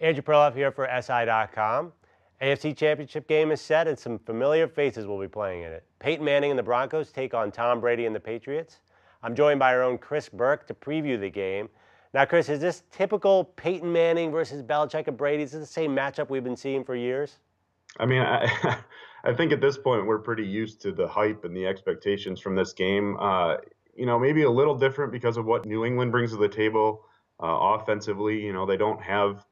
Andrew Perloff here for SI.com. AFC Championship game is set and some familiar faces will be playing in it. Peyton Manning and the Broncos take on Tom Brady and the Patriots. I'm joined by our own Chris Burke to preview the game. Now, Chris, is this typical Peyton Manning versus Belichick and Brady? Is it the same matchup we've been seeing for years? I mean, I think at this point we're pretty used to the hype and the expectations from this game. Maybe a little different because of what New England brings to the table offensively. They don't have,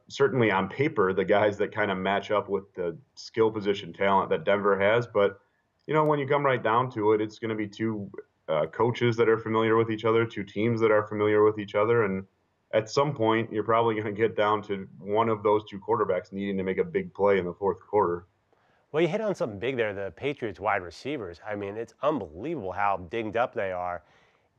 certainly on paper, the guys that kind of match up with the skill position talent that Denver has. But, when you come right down to it, it's going to be two coaches that are familiar with each other, two teams that are familiar with each other. And at some point, you're probably going to get down to one of those two quarterbacks needing to make a big play in the fourth quarter. Well, you hit on something big there, the Patriots wide receivers. I mean, it's unbelievable how dinged up they are.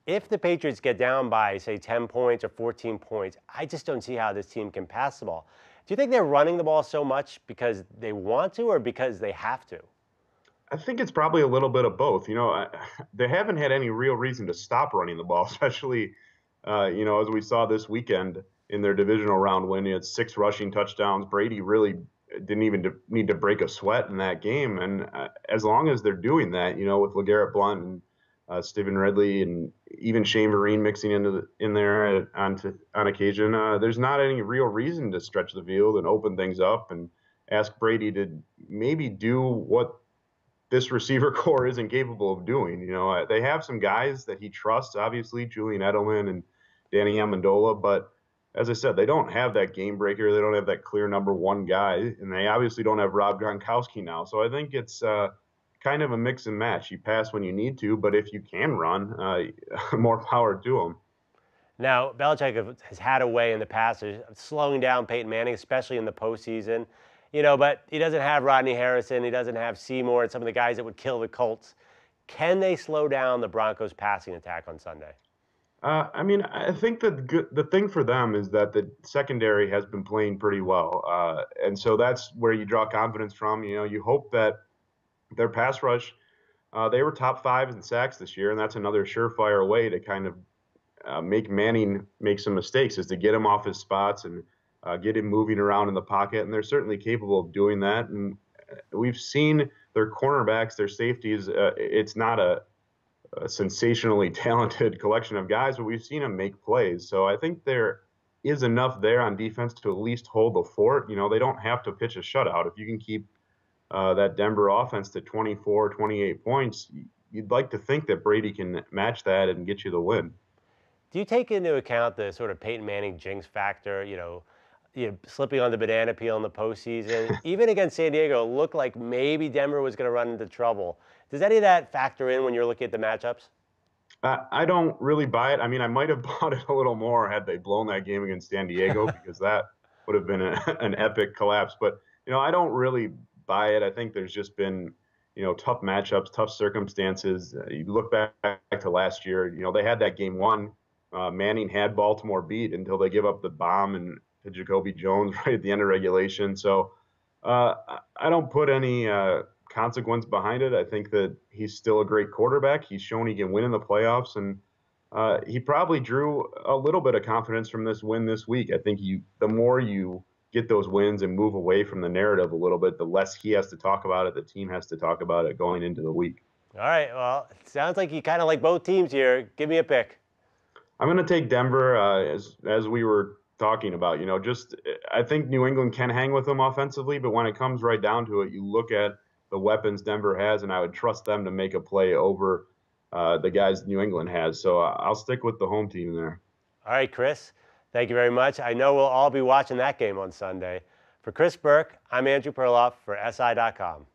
If the Patriots get down by, say, 10 points or 14 points, I just don't see how this team can pass the ball. Do you think they're running the ball so much because they want to or because they have to? I think it's probably a little bit of both. They haven't had any real reason to stop running the ball, especially, as we saw this weekend in their divisional round when he had 6 rushing touchdowns. Brady really didn't even need to break a sweat in that game. And as long as they're doing that, with LeGarrette Blount and Stephen Ridley and even Shane Vereen mixing in there on occasion, there's not any real reason to stretch the field and open things up and ask Brady to maybe do what this receiver core isn't capable of doing. They have some guys that he trusts, obviously, Julian Edelman and Danny Amendola, but as I said, they don't have that game breaker. They don't have that clear number one guy, and they obviously don't have Rob Gronkowski now. So I think it's kind of a mix and match. You pass when you need to, but if you can run, more power to him. Now, Belichick has had a way in the past of slowing down Peyton Manning, especially in the postseason. But he doesn't have Rodney Harrison. He doesn't have Seymour and some of the guys that would kill the Colts. Can they slow down the Broncos' passing attack on Sunday? I think that the thing for them is that the secondary has been playing pretty well. And so that's where you draw confidence from. You hope that their pass rush, they were top 5 in sacks this year, and that's another surefire way to kind of make Manning make some mistakes, is to get him off his spots and get him moving around in the pocket. And they're certainly capable of doing that. And we've seen their cornerbacks, their safeties. It's not a sensationally talented collection of guys, but we've seen them make plays. So I think there is enough there on defense to at least hold the fort. They don't have to pitch a shutout. If you can keep that Denver offense to 24, 28 points, you'd like to think that Brady can match that and get you the win. Do you take into account the sort of Peyton Manning jinx factor, slipping on the banana peel in the postseason? Even against San Diego, it looked like maybe Denver was going to run into trouble. Does any of that factor in when you're looking at the matchups? I don't really buy it. I mean, I might have bought it a little more had they blown that game against San Diego because that would have been an epic collapse. But, I don't really buy it. I think there's just been, tough matchups, tough circumstances. You look back to last year, they had that game 1. Manning had Baltimore beat until they give up the bomb and to Jacoby Jones right at the end of regulation. So I don't put any consequence behind it. I think that he's still a great quarterback. He's shown he can win in the playoffs, and he probably drew a little bit of confidence from this win this week. I think the more you get those wins and move away from the narrative a little bit, the less he has to talk about it, the team has to talk about it going into the week. All right, well, it sounds like you kind of like both teams here. Give me a pick. I'm going to take Denver, as we were talking about. I think New England can hang with them offensively, but when it comes right down to it, you look at the weapons Denver has, and I would trust them to make a play over the guys New England has. So I'll stick with the home team there. All right, Chris, thank you very much. I know we'll all be watching that game on Sunday. For Chris Burke, I'm Andrew Perloff for SI.com.